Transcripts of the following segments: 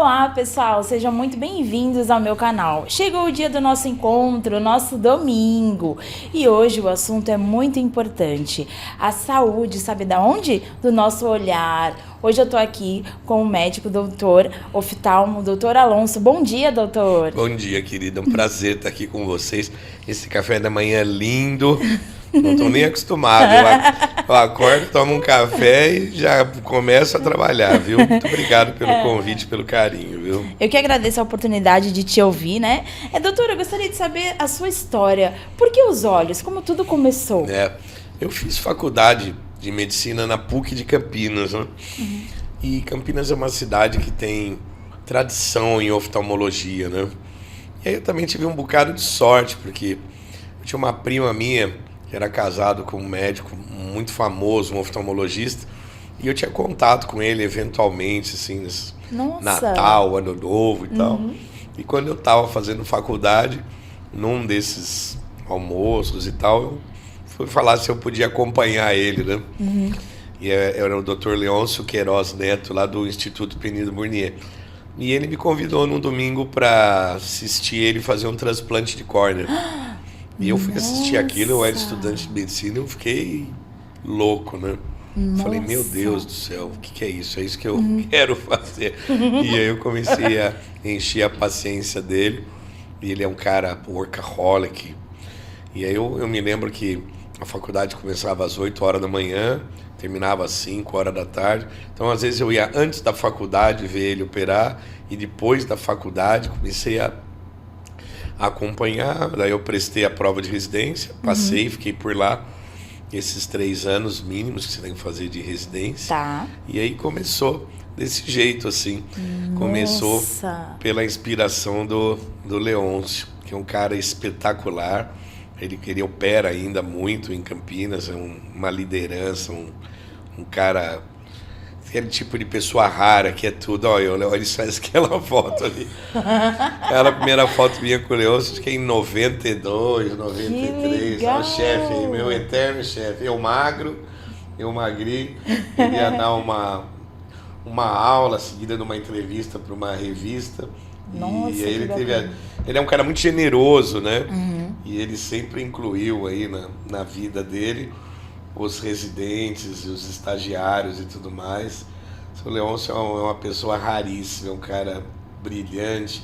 Olá pessoal, sejam muito bem-vindos ao meu canal. Chegou o dia do nosso encontro, nosso domingo, e hoje o assunto é muito importante. A saúde, sabe da onde? Do nosso olhar. Hoje eu tô aqui com o médico doutor oftalmo, doutor Alonso. Bom dia, doutor. Bom dia, querida, é um prazer estar aqui com vocês. Esse café da manhã é lindo. Não estou nem acostumado. Eu acordo, tomo um café e já começo a trabalhar, viu? Muito obrigado pelo convite, pelo carinho, viu? Eu que agradeço a oportunidade de te ouvir, né? Doutora, eu gostaria de saber a sua história. Por que os olhos? Como tudo começou? Eu fiz faculdade de medicina na PUC de Campinas, né? E Campinas é uma cidade que tem tradição em oftalmologia, né? E aí eu também tive um bocado de sorte, porque eu tinha uma prima minha que era casado com um médico muito famoso, um oftalmologista, e eu tinha contato com ele eventualmente, assim, Natal, Ano Novo e tal. E quando eu estava fazendo faculdade, num desses almoços e tal, eu fui falar se eu podia acompanhar ele, né? E era o Dr. Leôncio Queiroz Neto, lá do Instituto Penido Burnier. E ele me convidou num domingo para assistir ele fazer um transplante de córnea. E eu fui assistir aquilo, eu era estudante de medicina, eu fiquei louco, né? Falei, meu Deus do céu, o que é isso? É isso que eu quero fazer. E aí eu comecei a encher a paciência dele. E ele é um cara workaholic. E aí eu me lembro que a faculdade começava às 8 horas da manhã, terminava às 5 horas da tarde. Então, às vezes, eu ia antes da faculdade ver ele operar, e depois da faculdade comecei a acompanhar. Daí eu prestei a prova de residência, passei, fiquei por lá esses 3 anos mínimos que você tem que fazer de residência. Tá. E aí começou desse jeito, assim. Começou pela inspiração do Leôncio, que é um cara espetacular. Ele opera ainda muito em Campinas, é uma liderança, um cara, aquele tipo de pessoa rara que é tudo. Olha só aquela foto ali. Aquela primeira foto minha com o Leôncio, acho que é em 92, 93. É o chefe, meu eterno chefe. Eu magro, eu magri, ele ia dar uma aula seguida de uma entrevista para uma revista. Nossa, e aí ele é um cara muito generoso, né? E ele sempre incluiu aí na vida dele os residentes e os estagiários e tudo mais. O Leôncio é uma pessoa raríssima, é um cara brilhante,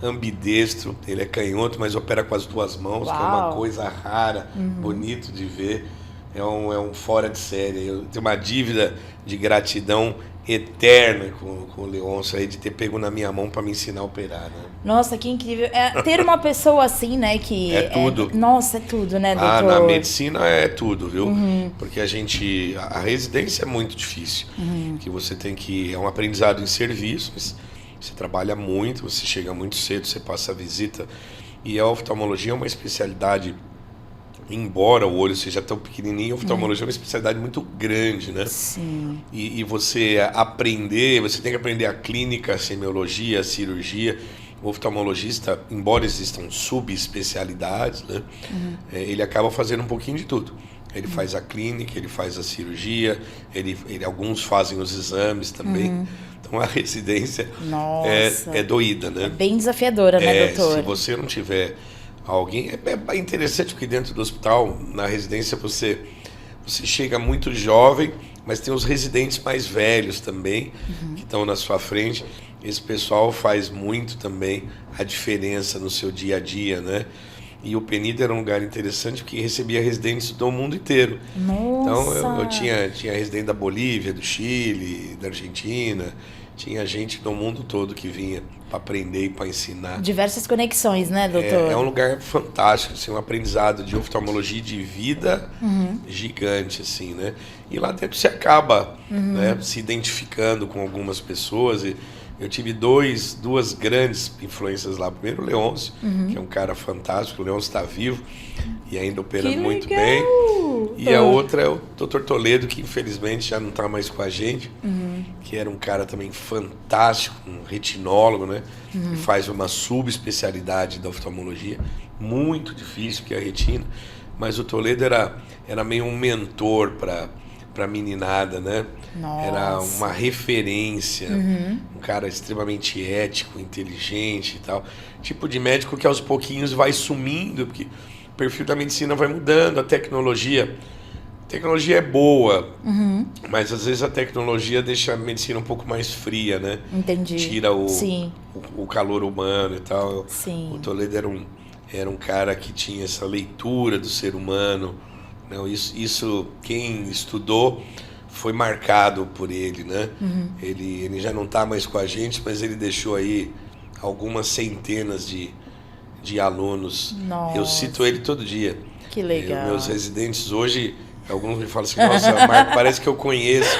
ambidestro. Ele é canhoto, mas opera com as 2 mãos, que é uma coisa rara, bonito de ver. É um fora de série. Eu tenho uma dívida de gratidão eterna com o Leôncio aí, de ter pego na minha mão para me ensinar a operar, né? Nossa, que incrível. Ter uma pessoa assim, né, que... É tudo. Nossa, é tudo, né, doutor? Na medicina é tudo, viu? Porque a residência é muito difícil. Que você tem que... É um aprendizado em serviço, você trabalha muito, você chega muito cedo, você passa a visita. E a oftalmologia é uma especialidade, embora o olho seja tão pequenininho, a oftalmologia é uma especialidade muito grande, né? Sim. E você tem que aprender a clínica, a semiologia, a cirurgia. O oftalmologista, embora existam subespecialidades, né? Ele acaba fazendo um pouquinho de tudo. Ele faz a clínica, ele faz a cirurgia, alguns fazem os exames também. Então a residência é doída, né? É bem desafiadora, né, doutor? Se você não tiver alguém... É interessante porque dentro do hospital, na residência, você chega muito jovem, mas tem os residentes mais velhos também, que estão na sua frente. Esse pessoal faz muito também a diferença no seu dia a dia, né? E o Penido era um lugar interessante porque recebia residentes do mundo inteiro. Nossa. Então eu tinha residente da Bolívia, do Chile, da Argentina. Tinha gente do mundo todo que vinha para aprender e para ensinar. Diversas conexões, né, doutor? É um lugar fantástico, assim, um aprendizado de oftalmologia de vida gigante, assim, né? E lá dentro você acaba né, se identificando com algumas pessoas. E eu tive duas grandes influências lá. Primeiro o Leôncio, que é um cara fantástico. O Leôncio está vivo e ainda operando muito bem. E a outra é o Dr. Toledo, que infelizmente já não está mais com a gente, que era um cara também fantástico, um retinólogo, né? Que faz uma subespecialidade da oftalmologia, muito difícil, que é a retina. Mas o Toledo era meio um mentor para pra meninada, né? Nossa. Era uma referência, um cara extremamente ético, inteligente e tal. Tipo de médico que aos pouquinhos vai sumindo, porque o perfil da medicina vai mudando, a tecnologia é boa, mas às vezes a tecnologia deixa a medicina um pouco mais fria, né? Entendi. Tira Sim. o calor humano e tal. Sim. O Toledo era um cara que tinha essa leitura do ser humano. Não, isso quem estudou foi marcado por ele, né? Ele já não está mais com a gente, mas ele deixou aí algumas centenas de alunos. Nossa. Eu cito ele todo dia. Que legal. Meus residentes hoje, alguns me falam assim, nossa, Marco, parece que eu conheço.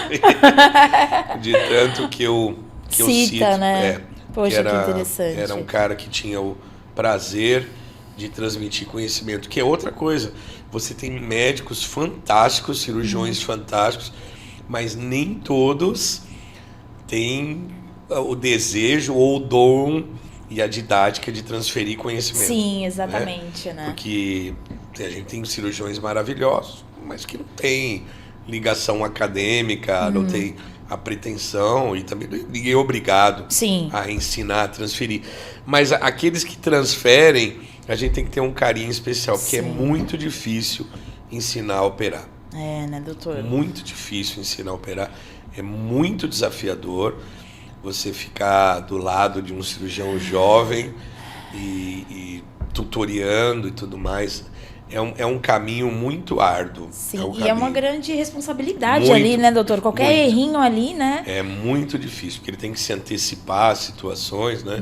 De tanto que eu cito. Né? Poxa, que interessante. Era um cara que tinha o prazer de transmitir conhecimento, que é outra coisa. Você tem médicos fantásticos, cirurgiões fantásticos, mas nem todos têm o desejo ou o dom e a didática de transferir conhecimento. Sim, exatamente, né? Porque a gente tem cirurgiões maravilhosos, mas que não tem ligação acadêmica, não tem a pretensão e também ninguém é obrigado a ensinar, a transferir. Mas aqueles que transferem, a gente tem que ter um carinho especial, porque é muito difícil ensinar a operar. É, né, doutor? Muito difícil ensinar a operar. É muito desafiador você ficar do lado de um cirurgião jovem e tutoriando e tudo mais. É um caminho muito árduo. Sim, é uma grande responsabilidade ali, né, doutor? Qualquer errinho ali, né? É muito difícil, porque ele tem que se antecipar às situações, né?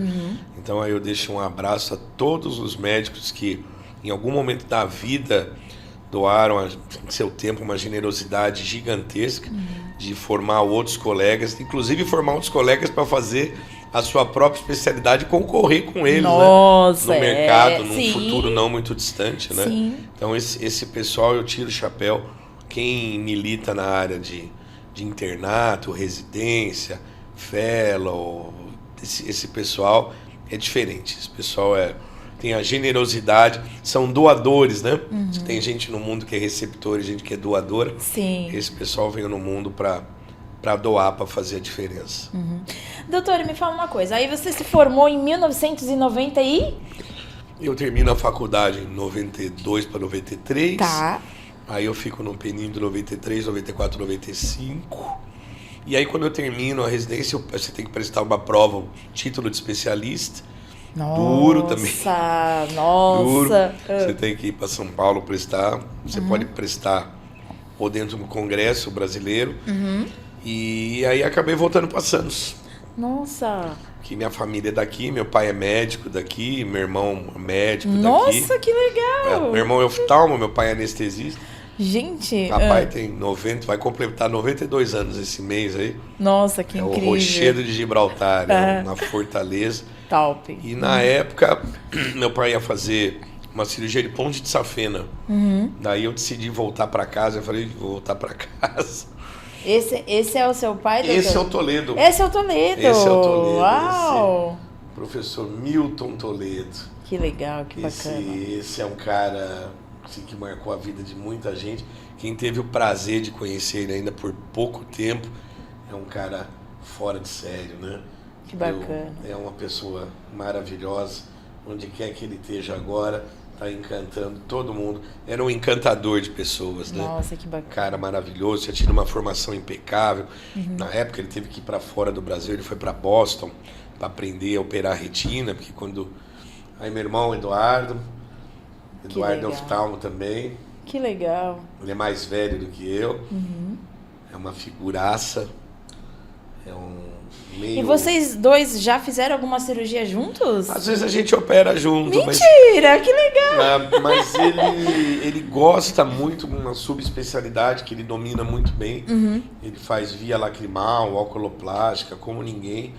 Então aí eu deixo um abraço a todos os médicos que em algum momento da vida doaram seu tempo, uma generosidade gigantesca de formar outros colegas, inclusive formar outros colegas para fazer a sua própria especialidade e concorrer com eles, Nossa, né? No mercado, num futuro não muito distante, né? Sim. Então esse pessoal eu tiro o chapéu. Quem milita na área de internato, residência, fellow, esse pessoal é diferente. Esse pessoal tem a generosidade, são doadores, né? Tem gente no mundo que é receptor e gente que é doadora. Sim. Esse pessoal veio no mundo para doar, para fazer a diferença. Doutor, me fala uma coisa. Aí você se formou em 1990 e... Eu termino a faculdade em 92 para 93. Tá. Aí eu fico no peninho de 93, 94, 95. E aí quando eu termino a residência, você tem que prestar uma prova, um título de especialista. Nossa, duro também. Nossa. Duro. Você tem que ir para São Paulo prestar. Você pode prestar ou dentro do Congresso brasileiro. E aí acabei voltando para Santos. Nossa. Que minha família é daqui, meu pai é médico daqui, meu irmão é médico daqui. Nossa, que legal. Meu irmão é oftalmo, meu pai é anestesista. Gente. Papai tem 90, vai completar 92 anos esse mês aí. Nossa, que incrível. É o Rochedo de Gibraltar, na Fortaleza. Top. E na época, meu pai ia fazer uma cirurgia de ponte de safena. Daí eu decidi voltar para casa. Eu falei, vou voltar para casa. Esse é o seu pai, doutor? Esse é o Toledo. Esse é o Toledo. Esse é o Toledo. Uau. Professor Milton Toledo. Que legal, que bacana. Esse é um cara assim, que marcou a vida de muita gente. Quem teve o prazer de conhecer ele ainda por pouco tempo é um cara fora de sério, né? Que bacana. É uma pessoa maravilhosa. Onde quer que ele esteja agora, está encantando todo mundo. Era um encantador de pessoas, né? Nossa, que bacana. Cara maravilhoso, já tinha uma formação impecável. Na época ele teve que ir para fora do Brasil, ele foi para Boston para aprender a operar a retina, porque quando... Aí meu irmão Eduardo é oftalmo também. Que legal. Ele é mais velho do que eu. É uma figuraça. É um meio... E vocês dois já fizeram alguma cirurgia juntos? Às vezes a gente opera junto. Mentira, que legal. Mas ele gosta muito de uma subespecialidade que ele domina muito bem. Ele faz via lacrimal, oculoplástica, como ninguém.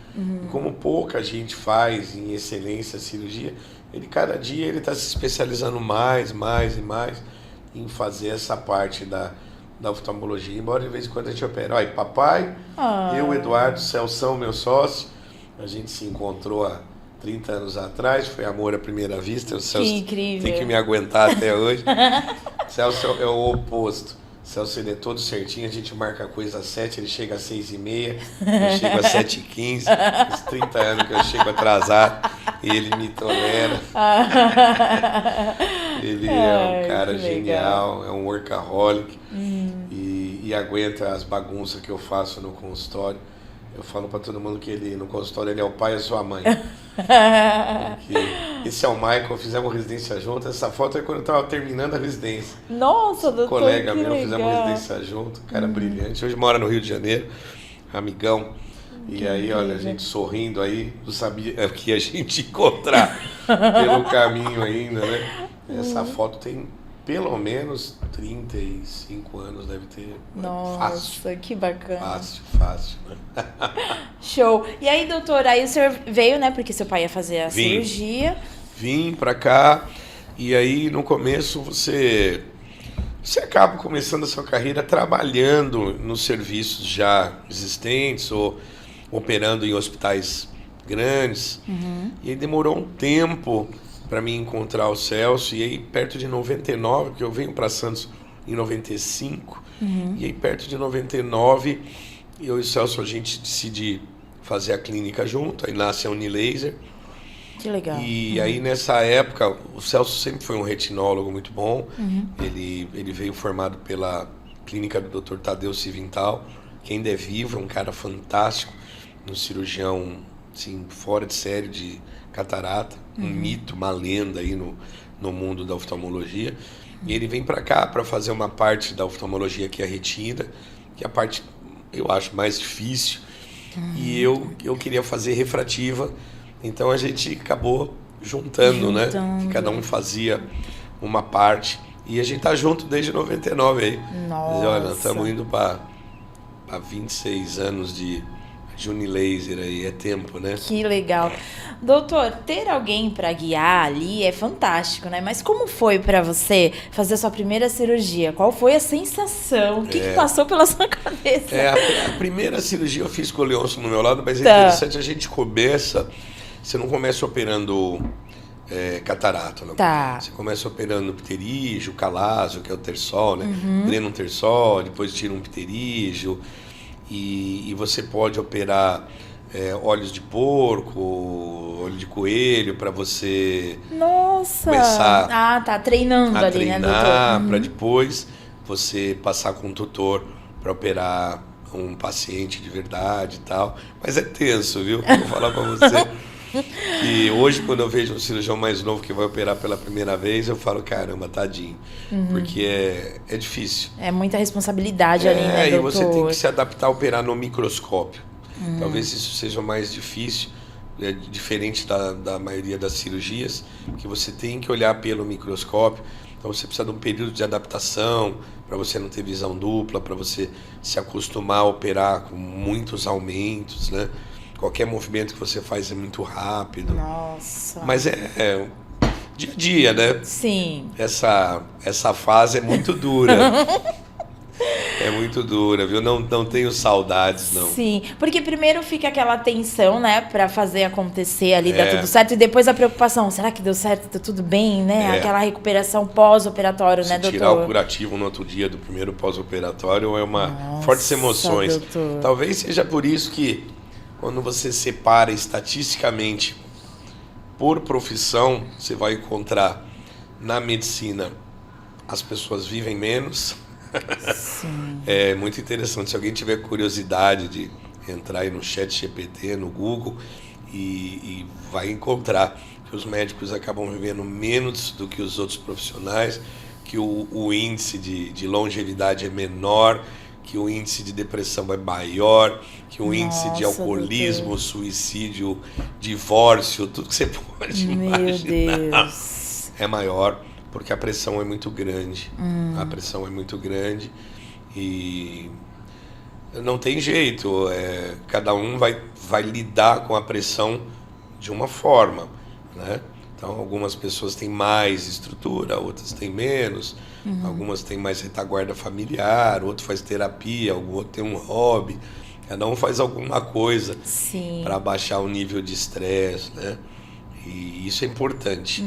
Como pouca gente faz em excelência a cirurgia. Cada dia ele está se especializando mais e mais em fazer essa parte da oftalmologia, embora de vez em quando a gente opera. Olha, papai, eu, Eduardo, Celção, meu sócio, a gente se encontrou há 30 anos atrás, foi amor à primeira vista. O Celso que incrível. tem que me aguentar até hoje. Celso é o oposto. Celso, ele é todo certinho, a gente marca a coisa às 7, ele chega às 6h30, eu chego às 7h15, uns 30 anos que eu chego atrasado e ele me tolera. Ele é um cara genial, é um workaholic e aguenta as bagunças que eu faço no consultório. Eu falo pra todo mundo que ele no consultório ele é o pai e a sua mãe. Porque esse é o Michael, fizemos residência junto. Essa foto é quando eu tava terminando a residência. Nossa, doutor, colega que meu, legal. fizemos residência junto, cara brilhante. Hoje mora no Rio de Janeiro, amigão. E aí, olha, a gente sorrindo aí, não sabia que a gente ia encontrar pelo caminho ainda, né? Essa foto tem pelo menos 35 anos, deve ter. Nossa, fácil. Que bacana. Fácil. Show. E aí, doutor, aí o senhor veio, né? Porque seu pai ia fazer a cirurgia. Vim pra cá e aí no começo você acaba começando a sua carreira trabalhando nos serviços já existentes ou operando em hospitais grandes. E aí demorou um tempo para mim encontrar o Celso, e aí perto de 99, porque eu venho para Santos em 95, e aí perto de 99, eu e o Celso, a gente decide fazer a clínica junto, aí nasce a Unilaser. Que legal. E aí nessa época, o Celso sempre foi um retinólogo muito bom, ele veio formado pela clínica do Dr. Tadeu Civintal, que ainda é vivo, é um cara fantástico, um cirurgião assim, fora de série de catarata, um mito, uma lenda aí no mundo da oftalmologia. E ele vem para cá para fazer uma parte da oftalmologia que é a retina, que é a parte, eu acho, mais difícil. E eu queria fazer refrativa, então a gente acabou juntando, né? Cada um fazia uma parte. E a gente tá junto desde 99 aí. Nossa. Mas, olha, estamos indo para 26 anos de Unilaser aí, é tempo, né? Que legal. Doutor, ter alguém para guiar ali é fantástico, né? Mas como foi para você fazer a sua primeira cirurgia? Qual foi a sensação? O que passou pela sua cabeça? A primeira cirurgia eu fiz com o Leôncio no meu lado, mas é interessante, a gente começa... Você não começa operando catarata, não. Tá. Você começa operando pterígio, calásio, que é o tersol, né? Drena um tersol, depois tira um pterígio. E você pode operar olhos de porco, olho de coelho, para você começar treinando ali, treinar, né, doutor? para depois você passar com um tutor para operar um paciente de verdade e tal. Mas é tenso, viu? Vou falar para você que hoje, quando eu vejo um cirurgião mais novo que vai operar pela primeira vez, eu falo, caramba, tadinho. Porque é difícil. É muita responsabilidade ali, né, doutor? E você tem que se adaptar a operar no microscópio. Talvez isso seja mais difícil, diferente da maioria das cirurgias, que você tem que olhar pelo microscópio. Então você precisa de um período de adaptação, para você não ter visão dupla, para você se acostumar a operar com muitos aumentos, né? Qualquer movimento que você faz é muito rápido. Nossa. Mas é dia a dia, né? Sim. Essa fase é muito dura. É muito dura, viu? Não tenho saudades, não. Sim, porque primeiro fica aquela tensão, né, pra fazer acontecer ali, dar tudo certo, e depois a preocupação, será que deu certo, tá tudo bem, né? Aquela recuperação pós-operatório, né, doutor? Tirar o curativo no outro dia do primeiro pós-operatório é uma fortes emoções. Doutor. Talvez seja por isso que quando você separa estatisticamente por profissão, você vai encontrar na medicina as pessoas vivem menos. Sim. É muito interessante. Se alguém tiver curiosidade de entrar aí no ChatGPT, no Google, e vai encontrar que os médicos acabam vivendo menos do que os outros profissionais, que o índice de longevidade é menor, que o índice de depressão é maior, que o índice de alcoolismo, doutor, suicídio, divórcio, tudo que você pode imaginar, meu Deus, é maior, porque a pressão é muito grande. A pressão é muito grande e não tem jeito. Cada um vai lidar com a pressão de uma forma, né? Então, algumas pessoas têm mais estrutura, outras têm menos. Algumas têm mais retaguarda familiar, outro faz terapia, o outro tem um hobby. Cada um faz alguma coisa para baixar o nível de estresse, né? E isso é importante,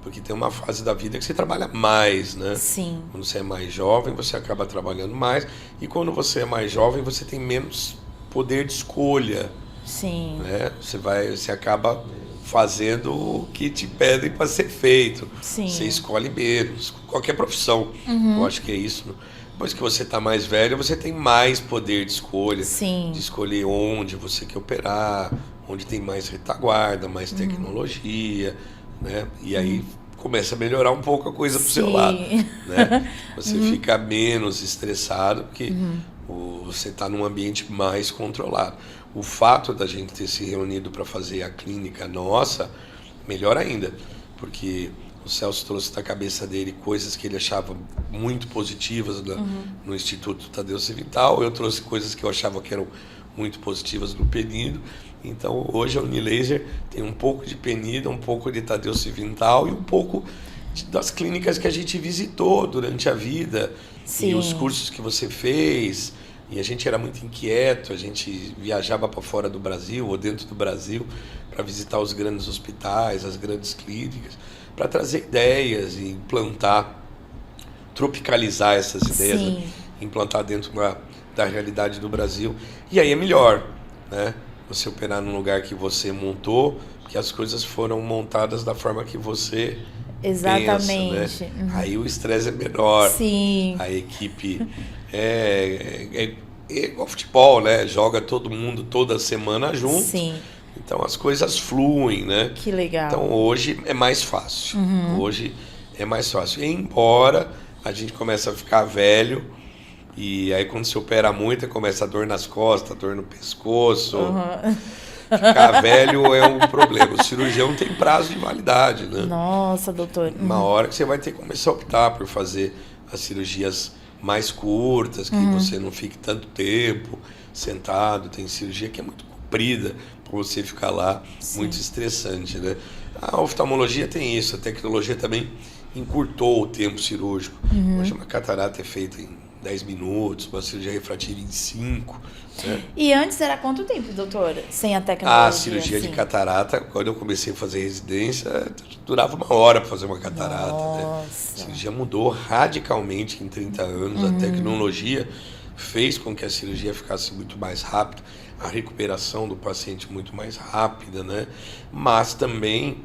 porque tem uma fase da vida que você trabalha mais, né? Sim. Quando você é mais jovem, você acaba trabalhando mais, e quando você é mais jovem, você tem menos poder de escolha, Sim. né? Você acaba fazendo o que te pedem para ser feito. Sim. Você escolhe menos, qualquer profissão. Eu acho que é isso. Depois que você está mais velho, você tem mais poder de escolha, Sim. de escolher onde você quer operar, onde tem mais retaguarda, mais tecnologia, né? E aí começa a melhorar um pouco a coisa pro seu lado, né? Você fica menos estressado porque você está num ambiente mais controlado. O fato da gente ter se reunido para fazer a clínica nossa, melhor ainda, porque o Celso trouxe da cabeça dele coisas que ele achava muito positivas no Instituto Tadeu Civital, eu trouxe coisas que eu achava que eram muito positivas do Penido. Então hoje a Unilaser tem um pouco de Penido, um pouco de Tadeu Civital e um pouco das clínicas que a gente visitou durante a vida. Sim. E os cursos que você fez. E a gente era muito inquieto, a gente viajava para fora do Brasil ou dentro do Brasil para visitar os grandes hospitais, as grandes clínicas, para trazer ideias e implantar, tropicalizar essas ideias, né? Implantar dentro da realidade do Brasil. E aí é melhor, né? Você operar num lugar que você montou, porque as coisas foram montadas da forma que você Exatamente. pensa, né? Aí o estresse é menor. Sim. A equipe é igual futebol, né? Joga todo mundo toda semana junto. Sim. Então as coisas fluem, né? Que legal. Então hoje é mais fácil. Hoje é mais fácil. Embora a gente comece a ficar velho, e aí quando se opera muito, começa a dor nas costas, dor no pescoço. Ficar velho é um problema. O cirurgião tem prazo de validade, né? Nossa, doutor. Uma hora que você vai ter que começar a optar por fazer as cirurgias mais curtas, que você não fique tanto tempo sentado. Tem cirurgia que é muito comprida para você ficar lá, muito estressante, né? A oftalmologia tem isso, a tecnologia também encurtou o tempo cirúrgico. Hoje uma catarata é feita em 10 minutos, uma cirurgia refrativa em 5. Né? E antes era quanto tempo, doutor? Sem a tecnologia? A cirurgia de catarata, quando eu comecei a fazer residência, durava 1 hora para fazer uma catarata. Né? A cirurgia mudou radicalmente em 30 anos. A tecnologia fez com que a cirurgia ficasse muito mais rápida, a recuperação do paciente muito mais rápida, né? Mas também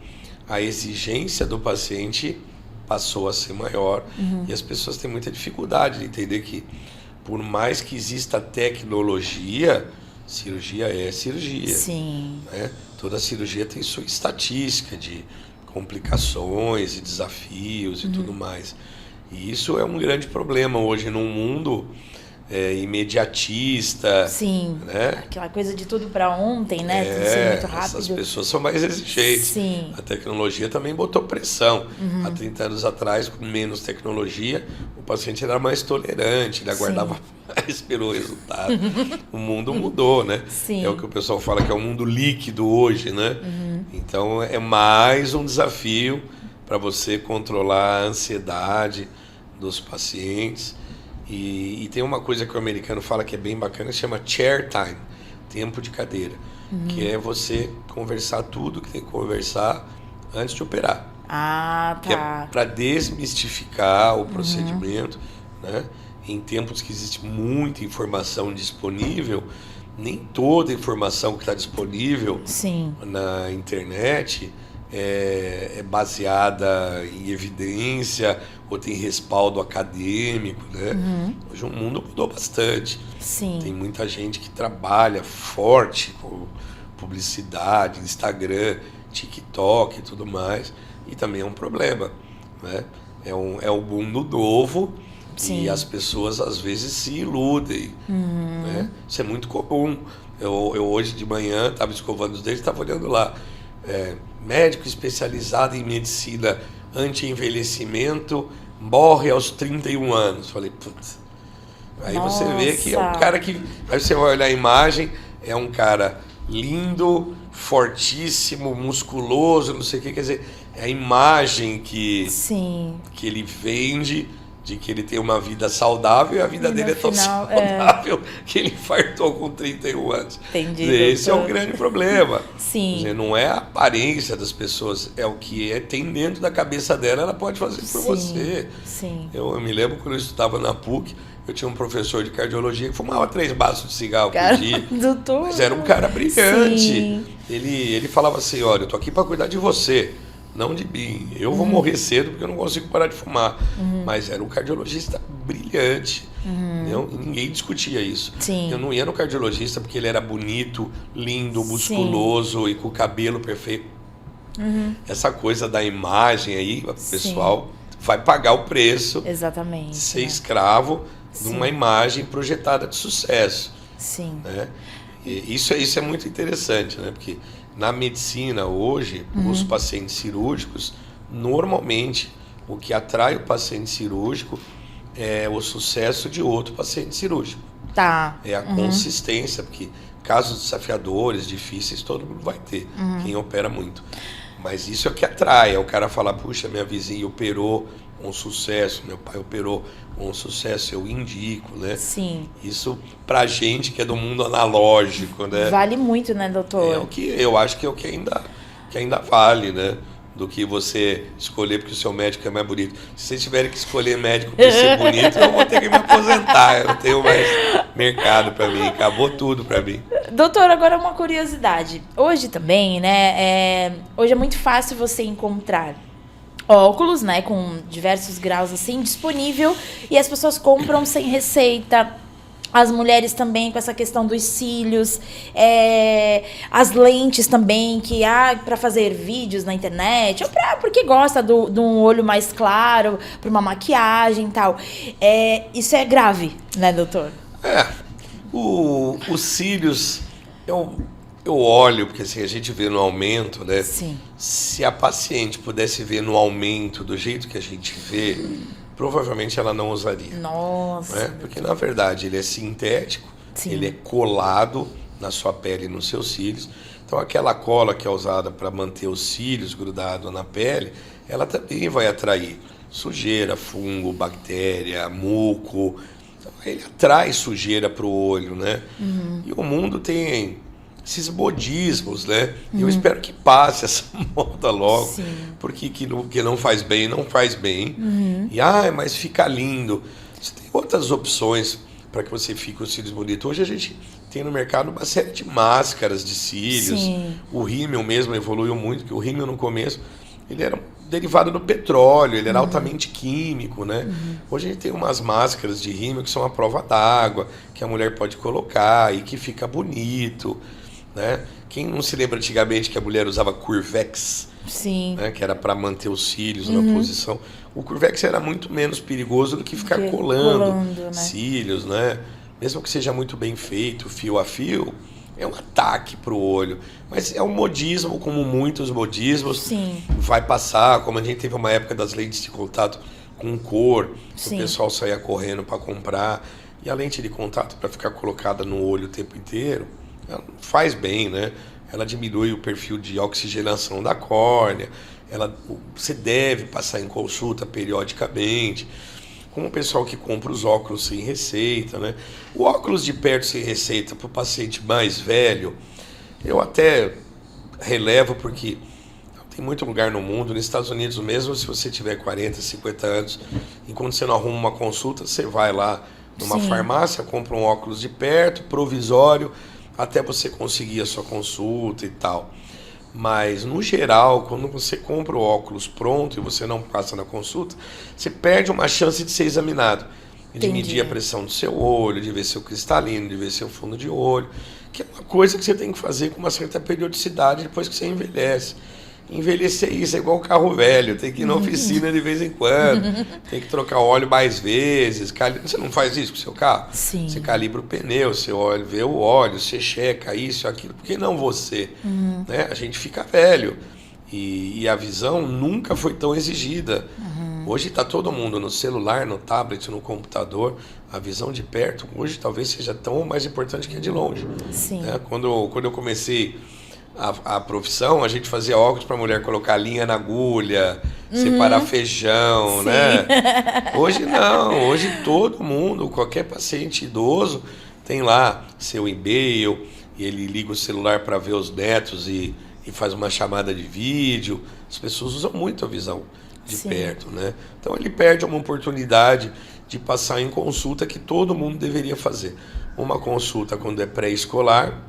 a exigência do paciente passou a ser maior e as pessoas têm muita dificuldade de entender que, por mais que exista tecnologia, cirurgia é cirurgia. Sim. Né? Toda cirurgia tem sua estatística de complicações e desafios e tudo mais. E isso é um grande problema hoje num mundo imediatista. Sim. Né? Aquela coisa de tudo para ontem, né? Tudo ser muito rápido. Essas pessoas são mais exigentes. Sim. A tecnologia também botou pressão. Há 30 anos atrás, com menos tecnologia, o paciente era mais tolerante, ele aguardava mais pelo resultado. O mundo mudou, né? Sim. É o que o pessoal fala que é um mundo líquido hoje, né? Então é mais um desafio para você controlar a ansiedade dos pacientes. E tem uma coisa que o americano fala que é bem bacana, que chama chair time, tempo de cadeira, que é você conversar tudo que tem que conversar antes de operar. Ah, tá. Que é para desmistificar o procedimento, né? Em tempos que existe muita informação disponível, nem toda informação que está disponível na internet é baseada em evidência ou tem respaldo acadêmico, né? Hoje o mundo mudou bastante. Sim. Tem muita gente que trabalha forte com publicidade, Instagram, TikTok e tudo mais, e também é um problema, né? É um mundo novo. E as pessoas às vezes se iludem, né? Isso é muito comum. Eu hoje de manhã estava escovando os dentes e estava olhando lá, médico especializado em medicina anti-envelhecimento morre aos 31 anos. Falei, putz. Aí você vê que é um cara que... Aí você vai olhar a imagem, é um cara lindo, fortíssimo, musculoso, não sei o que. Quer dizer, é a imagem que ele vende de que ele tem uma vida saudável e a vida dele é tão saudável que ele infartou com 31 anos. Entendi. Esse é o grande problema. Sim. Quer dizer, não é a aparência das pessoas, é o que tem dentro da cabeça dela, ela pode fazer por você. Sim. Eu me lembro quando eu estudava na PUC, eu tinha um professor de cardiologia que fumava 3 maços de cigarro por dia. Doutor. Mas era um cara brilhante. Sim. Ele falava assim, olha, eu tô aqui para cuidar de você, não de mim. Eu vou morrer cedo porque eu não consigo parar de fumar. Mas era um cardiologista brilhante. E ninguém discutia isso. Sim. Eu não ia no cardiologista porque ele era bonito, lindo, musculoso e com o cabelo perfeito. Essa coisa da imagem aí, o pessoal vai pagar o preço. Exatamente. De ser escravo de uma imagem projetada de sucesso. Sim. Né? E isso é muito interessante, né? Porque na medicina hoje, os pacientes cirúrgicos, normalmente, o que atrai o paciente cirúrgico é o sucesso de outro paciente cirúrgico. Tá. É a consistência, porque casos desafiadores, difíceis, todo mundo vai ter, quem opera muito. Mas isso é o que atrai, é o cara falar, puxa, minha vizinha operou um sucesso, meu pai operou um sucesso, eu indico, né? Sim. Isso pra gente que é do mundo analógico, né? Vale muito, né, doutor? É o que eu acho que é o que ainda vale, né? Do que você escolher porque o seu médico é mais bonito. Se vocês tiverem que escolher médico por ser bonito, eu vou ter que me aposentar. Eu não tenho mais mercado para mim. Acabou tudo para mim. Doutor, agora uma curiosidade. Hoje também, né? Hoje é muito fácil você encontrar óculos, né? Com diversos graus assim, disponível. E as pessoas compram sem receita. As mulheres também com essa questão dos cílios, as lentes também, que para fazer vídeos na internet, ou porque gosta de um olho mais claro, para uma maquiagem e tal. Isso é grave, né, doutor? Os cílios, eu olho, porque assim, a gente vê no aumento, né? Sim. Se a paciente pudesse ver no aumento do jeito que a gente vê, provavelmente ela não usaria. Nossa. Né? Porque, na verdade, ele é sintético, Sim. ele é colado na sua pele e nos seus cílios. Então, aquela cola que é usada para manter os cílios grudados na pele, ela também vai atrair sujeira, fungo, bactéria, muco. Então, ele atrai sujeira para o olho, né? E o mundo tem esses modismos, né? Eu espero que passe essa moda logo, porque que não faz bem, não faz bem. Mas fica lindo. Você tem outras opções para que você fique com os cílios bonitos. Hoje a gente tem no mercado uma série de máscaras de cílios. Sim. O rímel mesmo evoluiu muito, porque o rímel no começo ele era derivado do petróleo, ele era altamente químico, né? Hoje a gente tem umas máscaras de rímel que são à prova d'água, que a mulher pode colocar e que fica bonito. Né? Quem não se lembra antigamente que a mulher usava Curvex, Sim. né? Que era para manter os cílios na posição. O Curvex era muito menos perigoso do que ficar colando né? cílios, né? Mesmo que seja muito bem feito, fio a fio, é um ataque para o olho. Mas é um modismo, como muitos modismos. Sim. Vai passar, como a gente teve uma época das lentes de contato com cor, Sim. o pessoal saía correndo para comprar. E a lente de contato para ficar colocada no olho o tempo inteiro, ela faz bem, né? Ela diminui o perfil de oxigenação da córnea, você deve passar em consulta periodicamente, como o pessoal que compra os óculos sem receita, né? O óculos de perto sem receita para o paciente mais velho, eu até relevo porque tem muito lugar no mundo, nos Estados Unidos mesmo, se você tiver 40, 50 anos, e quando você não arruma uma consulta, você vai lá numa farmácia, compra um óculos de perto, provisório, até você conseguir a sua consulta e tal. Mas, no geral, quando você compra o óculos pronto e você não passa na consulta, você perde uma chance de ser examinado. De medir a pressão do seu olho, de ver seu cristalino, de ver seu fundo de olho, que é uma coisa que você tem que fazer com uma certa periodicidade depois que você envelhece. Envelhecer isso é igual carro velho, tem que ir na oficina de vez em quando, tem que trocar óleo mais vezes. Você não faz isso com o seu carro? Sim. Você calibra o pneu, você vê o óleo, você checa isso, aquilo. Por que não você? Né? A gente fica velho e a visão nunca foi tão exigida. Hoje está todo mundo no celular, no tablet, no computador. A visão de perto hoje talvez seja tão mais importante que a de longe. Sim. Né? Quando eu comecei a profissão, a gente fazia óculos para mulher colocar linha na agulha, separar feijão, né? Hoje não, hoje todo mundo, qualquer paciente idoso tem lá seu e-mail, e ele liga o celular para ver os netos e faz uma chamada de vídeo. As pessoas usam muito a visão de perto, né? Então ele perde uma oportunidade de passar em consulta que todo mundo deveria fazer. Uma consulta quando é pré-escolar,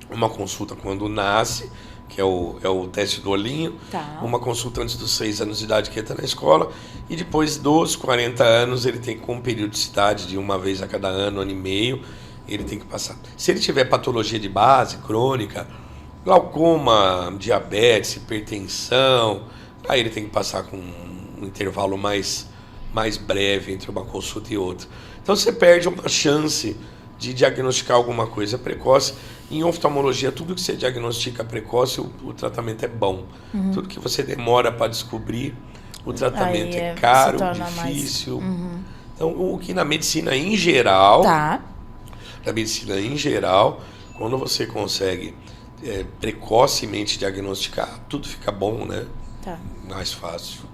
uma consulta quando nasce, que é o teste do olhinho, uma consulta antes dos 6 anos de idade que entra na escola, e depois dos 40 anos ele tem com periodicidade de uma vez a cada ano e meio, ele tem que passar. Se ele tiver patologia de base, crônica, glaucoma, diabetes, hipertensão, aí ele tem que passar com um intervalo mais breve entre uma consulta e outra. Então você perde uma chance de diagnosticar alguma coisa precoce. Em oftalmologia, tudo que você diagnostica precoce, o tratamento é bom. Tudo que você demora para descobrir, o tratamento é caro, difícil. Então, o que na medicina em geral, quando você consegue precocemente diagnosticar, tudo fica bom, né? Mais fácil.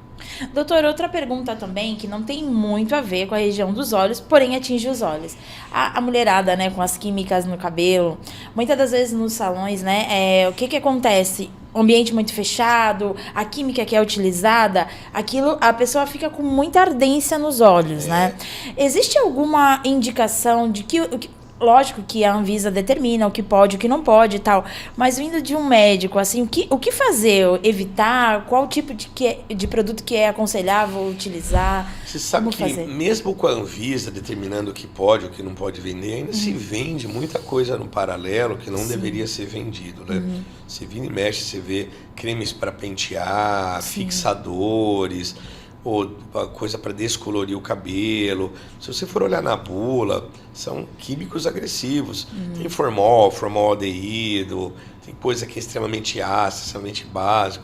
Doutor, outra pergunta também, que não tem muito a ver com a região dos olhos, porém atinge os olhos. A mulherada, né, com as químicas no cabelo, muitas das vezes nos salões, né, o que acontece? O ambiente muito fechado, a química que é utilizada, aquilo, a pessoa fica com muita ardência nos olhos, né? Existe alguma indicação de que lógico que a Anvisa determina o que pode, o que não pode e tal, mas vindo de um médico, assim, o que fazer? Evitar? Qual tipo de produto que é aconselhável utilizar? Você sabe que mesmo com a Anvisa determinando o que pode, o que não pode vender, ainda se vende muita coisa no paralelo que não deveria ser vendido, né? Você vira e mexe, você vê cremes para pentear, fixadores, ou coisa para descolorir o cabelo. Se você for olhar na bula, são químicos agressivos. Tem formaldeído, tem coisa que é extremamente ácida, extremamente básico.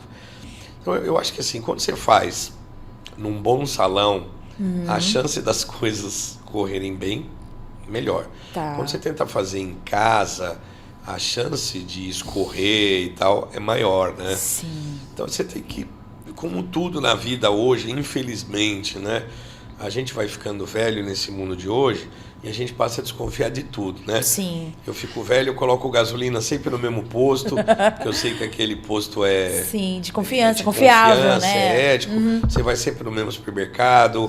Então eu acho que assim, quando você faz num bom salão, a chance das coisas correrem bem, melhor. Quando você tenta fazer em casa, a chance de escorrer e tal é maior, né? Então você tem que, como tudo na vida hoje, infelizmente, né? A gente vai ficando velho nesse mundo de hoje e a gente passa a desconfiar de tudo, né? Eu fico velho, eu coloco gasolina sempre no mesmo posto, porque eu sei que aquele posto é... de confiança, confiável, né? É ético. Você vai sempre no mesmo supermercado.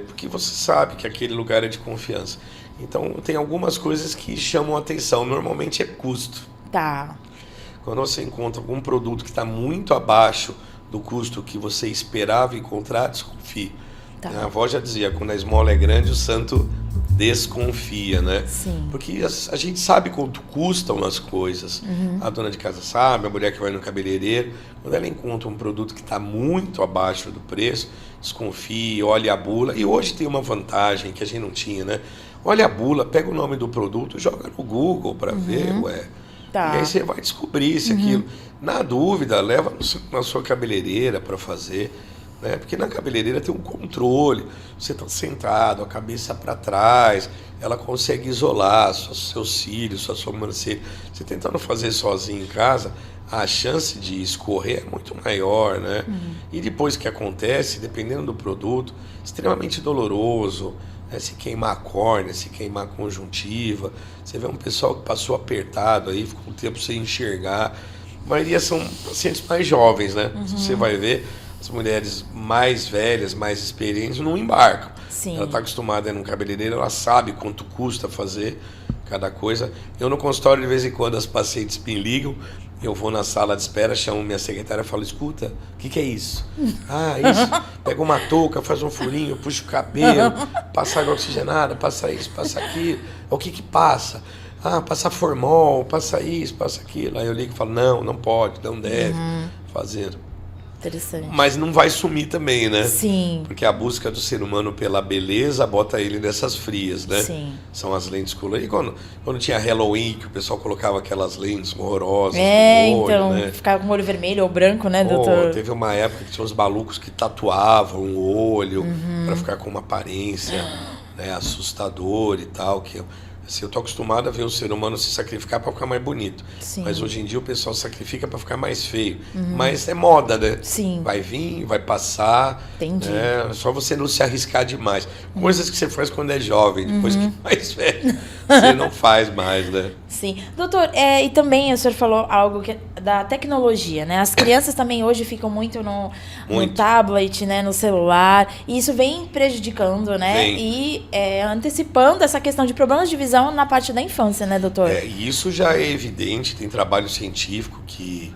Porque você sabe que aquele lugar é de confiança. Então, tem algumas coisas que chamam a atenção. Normalmente é custo. Quando você encontra algum produto que está muito abaixo do custo que você esperava encontrar, desconfie. A avó já dizia, quando a esmola é grande, o santo desconfia, né? Porque a gente sabe quanto custam as coisas. A dona de casa sabe, a mulher que vai no cabeleireiro, quando ela encontra um produto que está muito abaixo do preço, desconfie, olhe a bula. E hoje tem uma vantagem que a gente não tinha, né? Olha a bula, pega o nome do produto, joga no Google para ver, E aí você vai descobrir se aquilo. Na dúvida, leva na sua cabeleireira para fazer, né? Porque na cabeleireira tem um controle. Você está sentado, a cabeça para trás, ela consegue isolar seus cílios, sua sobrancelha. Você tentando fazer sozinho em casa, a chance de escorrer é muito maior, né? E depois que acontece, dependendo do produto, extremamente doloroso. Se queimar a córnea, se queimar a conjuntiva. Você vê um pessoal que passou apertado aí, ficou um tempo sem enxergar. A maioria são pacientes mais jovens, né? Você vai ver, as mulheres mais velhas, mais experientes, não embarcam. Ela está acostumada a ir num cabeleireiro, ela sabe quanto custa fazer cada coisa. Eu no consultório, de vez em quando, as pacientes me ligam, eu vou na sala de espera, chamo minha secretária e falo, escuta, o que é isso? Isso. Pega uma touca, faz um furinho, puxa o cabelo, passa água oxigenada, passa isso, passa aquilo. O que passa? Passa formol, passa isso, passa aquilo. Aí eu ligo e falo, não pode, não deve fazer. Interessante. Mas não vai sumir também, né? Sim. Porque a busca do ser humano pela beleza bota ele nessas frias, né? Sim. São as lentes coloridas. E quando tinha Halloween, que o pessoal colocava aquelas lentes horrorosas no olho, então, né? ficava com o olho vermelho ou branco, né, doutor? Teve uma época que tinha uns malucos que tatuavam o olho para ficar com uma aparência, né, assustadora e tal, que Assim, eu tô acostumado a ver o ser humano se sacrificar para ficar mais bonito. Sim. Mas hoje em dia o pessoal sacrifica para ficar mais feio. Mas é moda, né? Sim. Vai vir, vai passar. Entendi. É só você não se arriscar demais. Coisas que você faz quando é jovem, depois que é mais velho, você não faz mais, né? Sim. Doutor, e também o senhor falou algo da tecnologia, né? As crianças também hoje ficam muito no tablet, né? No celular. E isso vem prejudicando, né? Vem. E antecipando essa questão de problemas de visão na parte da infância, né, doutor? Isso já é evidente, tem trabalho científico que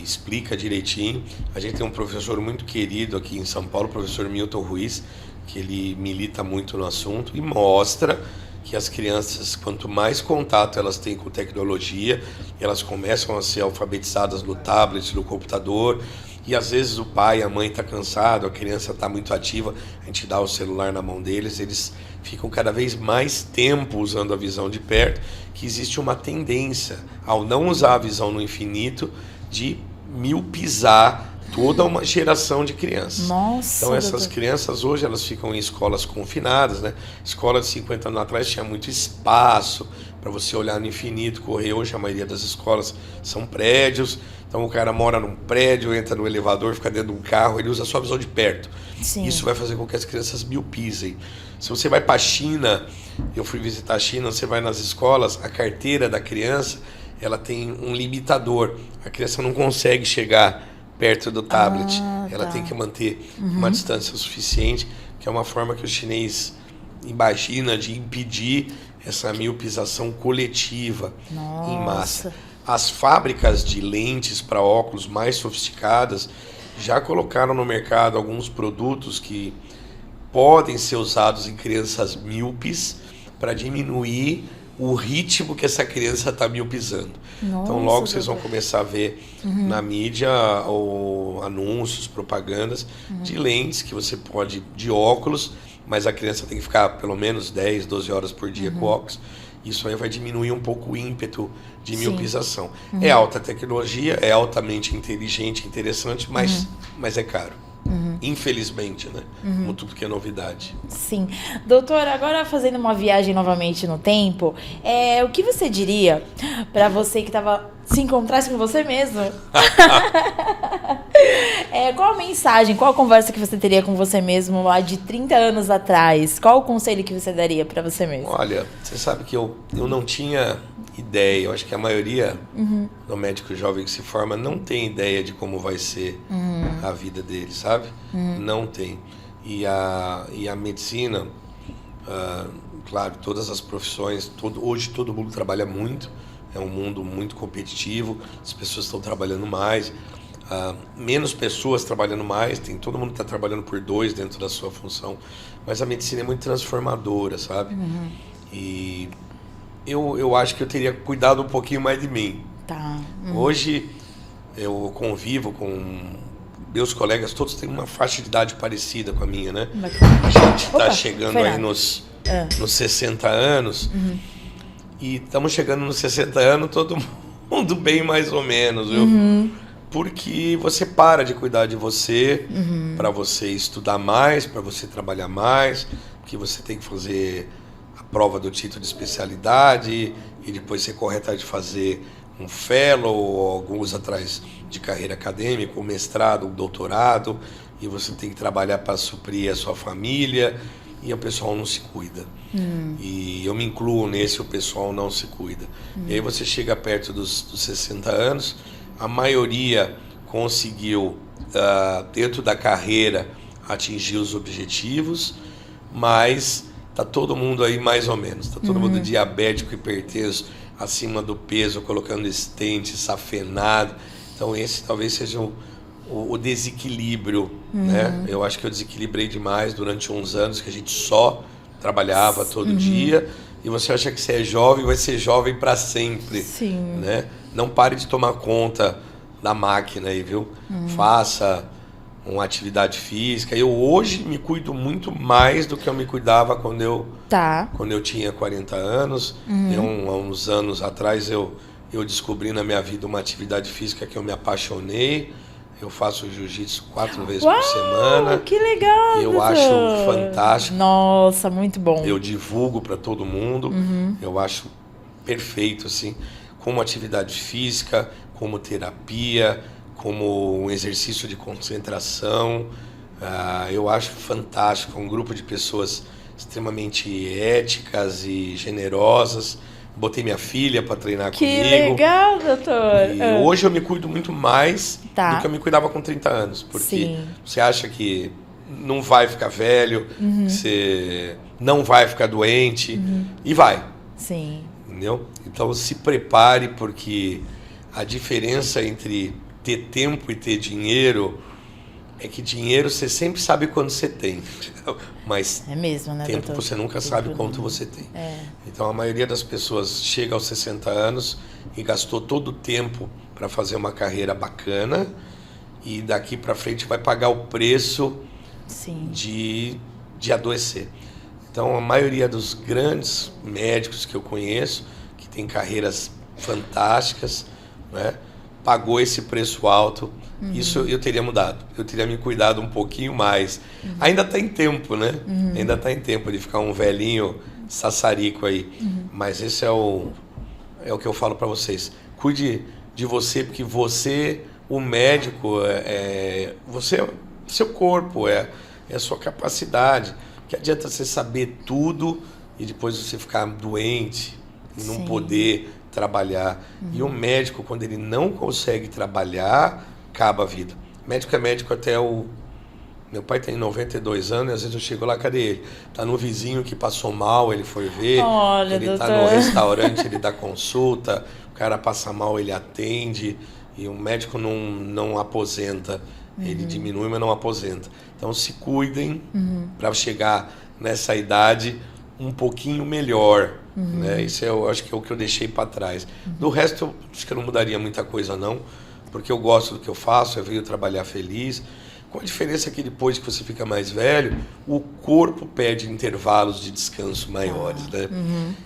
explica direitinho. A gente tem um professor muito querido aqui em São Paulo, o professor Milton Ruiz, que ele milita muito no assunto e mostra que as crianças, quanto mais contato elas têm com tecnologia, elas começam a ser alfabetizadas no tablet, no computador, e às vezes o pai, a mãe está cansado, a criança está muito ativa, a gente dá o celular na mão deles, eles ficam cada vez mais tempo usando a visão de perto, que existe uma tendência, ao não usar a visão no infinito, de miopizar toda uma geração de crianças. Nossa, então essas crianças hoje elas ficam em escolas confinadas, né? Escola de 50 anos atrás tinha muito espaço para você olhar no infinito, correr. Hoje a maioria das escolas são prédios, então o cara mora num prédio, entra no elevador, fica dentro de um carro, ele usa só a visão de perto. Sim. Isso vai fazer com que as crianças miopizem. Se você vai para a China, eu fui visitar a China, você vai nas escolas, a carteira da criança, ela tem um limitador. A criança não consegue chegar perto do tablet. Ela tem que manter uma distância suficiente, que é uma forma que o chinês imagina de impedir essa miopização coletiva em massa. As fábricas de lentes para óculos mais sofisticadas já colocaram no mercado alguns produtos que podem ser usados em crianças míopes para diminuir o ritmo que essa criança está miopizando. Então logo vocês vão começar a ver na mídia ou anúncios, propagandas de lentes que você pode, de óculos, mas a criança tem que ficar pelo menos 10, 12 horas por dia com óculos. Isso aí vai diminuir um pouco o ímpeto de miopização. É alta tecnologia, é altamente inteligente, interessante, mas é caro. Infelizmente, né? Como tudo que é novidade. Sim. Doutor, agora fazendo uma viagem novamente no tempo, o que você diria para você que se encontrasse com você mesmo? Qual a mensagem, qual a conversa que você teria com você mesmo lá de 30 anos atrás? Qual o conselho que você daria para você mesmo? Olha, você sabe que eu não tinha ideia. Eu acho que a maioria do médico jovem que se forma não tem ideia de como vai ser a vida dele, sabe? Não tem. E a medicina, claro, todas as profissões, hoje todo mundo trabalha muito, é um mundo muito competitivo, as pessoas estão trabalhando mais, menos pessoas trabalhando mais, todo mundo está trabalhando por 2 dentro da sua função, mas a medicina é muito transformadora, sabe? E eu acho que eu teria cuidado um pouquinho mais de mim. Tá. Hoje eu convivo com meus colegas, todos têm uma faixa de idade parecida com a minha, né? A gente está chegando aí nos 60 anos e estamos chegando nos 60 anos, todo mundo bem mais ou menos, viu? Porque você para de cuidar de você para você estudar mais, para você trabalhar mais, porque você tem que fazer a prova do título de especialidade e depois você corre atrás de fazer um fellow ou alguns atrás de carreira acadêmica, um mestrado, um doutorado, e você tem que trabalhar para suprir a sua família e o pessoal não se cuida. E eu me incluo nesse, o pessoal não se cuida. E aí você chega perto dos 60 anos, a maioria conseguiu, dentro da carreira, atingir os objetivos, mas tá todo mundo aí mais ou menos. Tá todo mundo diabético, hipertenso, acima do peso, colocando estente, safenado. Então esse talvez seja o desequilíbrio, né? Eu acho que eu desequilibrei demais durante uns anos, que a gente só trabalhava todo dia, e você acha que você é jovem, vai ser jovem para sempre. Sim. Né? Não pare de tomar conta da máquina aí, viu? Faça uma atividade física. Eu hoje me cuido muito mais do que eu me cuidava quando eu tinha 40 anos. Há uns anos atrás eu descobri na minha vida uma atividade física que eu me apaixonei, Eu faço jiu-jitsu 4 vezes Uau, por semana. Que legal! Eu doutor. acho fantástico. Nossa, muito bom. Eu divulgo para todo mundo. Eu acho perfeito, assim, como atividade física, como terapia, como um exercício de concentração. Eu acho fantástico. Um grupo de pessoas extremamente éticas e generosas. Botei minha filha para treinar Que comigo. legal, doutor. E hoje eu me cuido muito mais Tá. do que eu me cuidava com 30 anos. Porque Sim. você acha que não vai ficar velho, que você não vai ficar doente, e vai. Sim. Entendeu? Então se prepare, porque a diferença entre ter tempo e ter dinheiro é que dinheiro você sempre sabe quando você tem, mas É mesmo, né, tempo doutor? você nunca sabe quanto você tem. É. Então a maioria das pessoas chega aos 60 anos e gastou todo o tempo para fazer uma carreira bacana e daqui para frente vai pagar o preço Sim. de adoecer. Então a maioria dos grandes médicos que eu conheço, que tem carreiras fantásticas, né, pagou esse preço alto. Isso eu teria mudado. Eu teria me cuidado um pouquinho mais. Ainda está em tempo, né? Ainda está em tempo de ficar um velhinho sassarico aí. Mas esse é o que eu falo para vocês. Cuide de você, porque você, o médico, você é seu corpo, é a sua capacidade. Que adianta você saber tudo e depois você ficar doente e não Sim. poder trabalhar. E o médico, quando ele não consegue trabalhar, acaba a vida. Médico é médico até o... Meu pai tem 92 anos e às vezes eu chego lá, cadê ele? Tá no vizinho que passou mal, ele foi ver. Olha, ele tá doutor. no restaurante, ele dá consulta. O cara passa mal, ele atende. E o médico não aposenta. Ele diminui, mas não aposenta. Então se cuidem para chegar nessa idade um pouquinho melhor. Né? Isso eu acho que é o que eu deixei para trás. Do resto, eu acho que eu não mudaria muita coisa, não. Porque eu gosto do que eu faço, eu venho trabalhar feliz. Com a diferença que depois que você fica mais velho, o corpo pede intervalos de descanso maiores, né?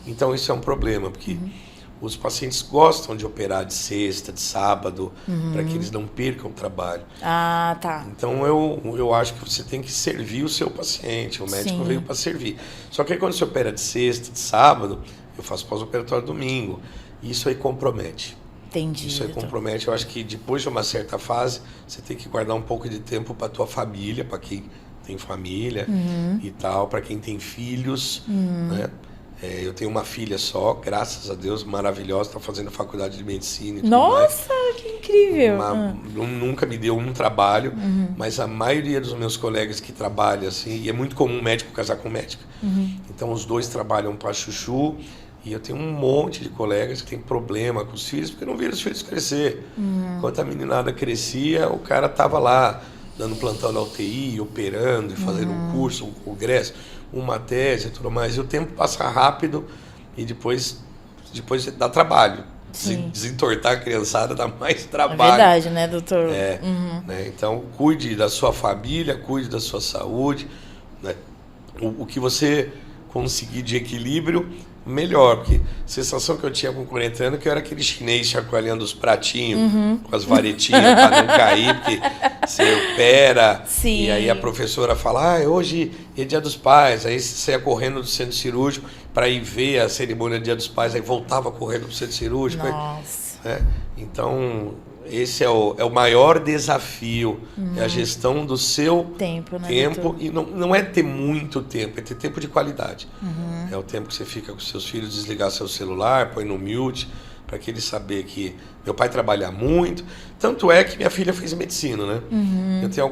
Então isso é um problema, porque os pacientes gostam de operar de sexta, de sábado, para que eles não percam o trabalho. Ah, tá. Então eu acho que você tem que servir o seu paciente, o médico Sim. veio para servir. Só que aí quando você opera de sexta, de sábado, eu faço pós-operatório domingo, e isso aí compromete. Entendi. Isso aí doutor. compromete. Eu acho que depois de uma certa fase, você tem que guardar um pouco de tempo para tua família, para quem tem família e tal, para quem tem filhos, né? Eu tenho uma filha só, graças a Deus, maravilhosa, está fazendo faculdade de medicina e tudo mais. Nossa, que incrível. Nunca me deu um trabalho, mas a maioria dos meus colegas que trabalham assim, e é muito comum médico casar com médica, então os dois trabalham para chuchu. E eu tenho um monte de colegas que tem problema com os filhos, porque não viram os filhos crescer. Enquanto a meninada crescia, o cara estava lá, dando plantão na UTI, operando, e fazendo um curso, um congresso, uma tese e tudo mais. E o tempo passa rápido e depois dá trabalho. Sim. Desentortar a criançada dá mais É trabalho. verdade, né, doutor? Né? Então, cuide da sua família, cuide da sua saúde. Né? O que você conseguir de equilíbrio, melhor, porque a sensação que eu tinha com 40 anos é que eu era aquele chinês chacoalhando os pratinhos com as varetinhas para não cair, porque você opera. Sim. E aí a professora fala, hoje é dia dos pais, aí você saia correndo do centro cirúrgico para ir ver a cerimônia do dia dos pais, aí voltava correndo do centro cirúrgico. Nossa. Né? Então esse é o maior desafio, é a gestão do seu Tempo, né, tempo, doutor? e não é ter muito tempo, é ter tempo de qualidade. É o tempo que você fica com seus filhos, desligar seu celular, põe no mute, para que eles saber que meu pai trabalha muito. Tanto é que minha filha fez medicina, né? Eu tenho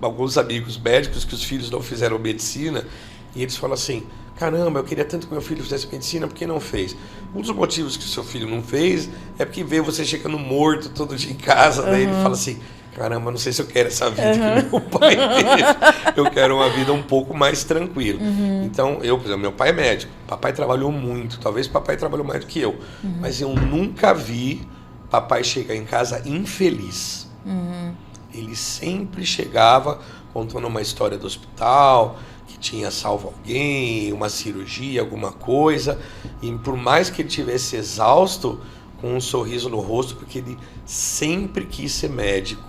alguns amigos médicos que os filhos não fizeram medicina, e eles falam assim, caramba, eu queria tanto que meu filho fizesse medicina, por que não fez? Um dos motivos que o seu filho não fez é porque vê você chegando morto todo dia em casa, daí ele fala assim, caramba, não sei se eu quero essa vida que meu pai teve. Eu quero uma vida um pouco mais tranquila. Então, por exemplo, meu pai é médico, papai trabalhou muito, talvez papai trabalhou mais do que eu, mas eu nunca vi papai chegar em casa infeliz. Ele sempre chegava contando uma história do hospital, que tinha salvo alguém, uma cirurgia, alguma coisa, e por mais que ele tivesse exausto, com um sorriso no rosto, porque ele sempre quis ser médico.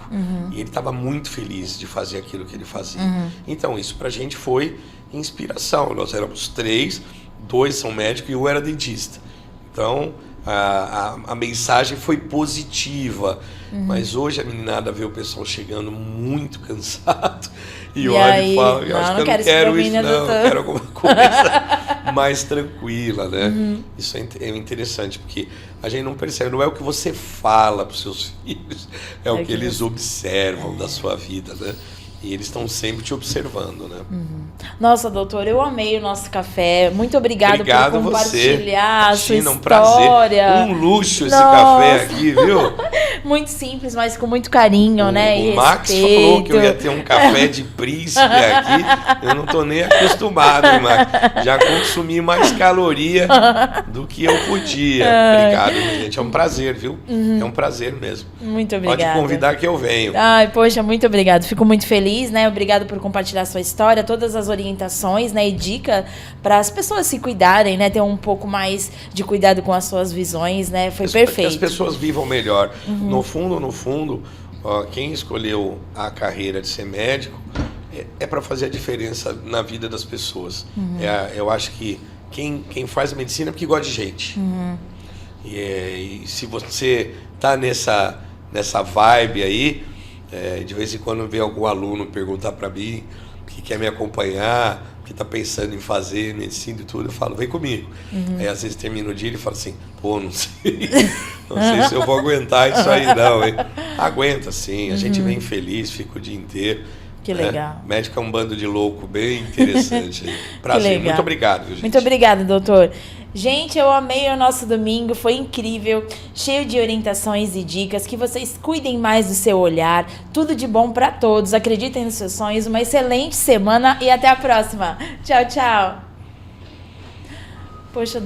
E ele estava muito feliz de fazer aquilo que ele fazia. Então, isso pra gente foi inspiração. Nós éramos 3, 2 são médicos e 1 era dentista. Então, a mensagem foi positiva. Mas hoje a meninada vê o pessoal chegando muito cansado e olha e fala, eu acho que eu não quero isso, não, eu quero alguma coisa mais tranquila, né? Isso é interessante, porque a gente não percebe, não é o que você fala para os seus filhos, é o que eles observam da sua vida, né? E eles estão sempre te observando, né? Nossa, doutor, eu amei o nosso café. Muito obrigado por compartilhar a sua história. Um prazer, um luxo esse café aqui, viu? Muito simples, mas com muito carinho, né? O Max falou que eu ia ter um café de príncipe aqui. Eu não tô nem acostumado, hein, Max? Já consumi mais caloria do que eu podia. Obrigado, gente. É um prazer, viu? É um prazer mesmo. Muito obrigada. Pode convidar que eu venho. Ai, poxa, muito obrigado. Fico muito feliz, né? Obrigado por compartilhar a sua história, todas as orientações, né? E dica para as pessoas se cuidarem, né? Ter um pouco mais de cuidado com as suas visões, né? Foi perfeito. Que as pessoas vivam melhor. No fundo, ó, quem escolheu a carreira de ser médico é para fazer a diferença na vida das pessoas. Eu acho que quem faz medicina é porque gosta de gente. E se você tá nessa vibe aí, de vez em quando vem algum aluno perguntar para mim que quer me acompanhar, que está pensando em fazer medicina e tudo, eu falo, vem comigo. Aí às vezes termina o dia e ele fala assim, pô, não sei se eu vou aguentar isso aí não, hein? Aguenta sim, a gente vem feliz, fica o dia inteiro. Que legal. Médico é um bando de louco bem interessante. Prazer, muito obrigado, viu, gente? Muito obrigada, doutor. Gente, eu amei o nosso domingo, foi incrível, cheio de orientações e dicas, que vocês cuidem mais do seu olhar, tudo de bom para todos, acreditem nos seus sonhos, uma excelente semana e até a próxima. Tchau, tchau. Poxa,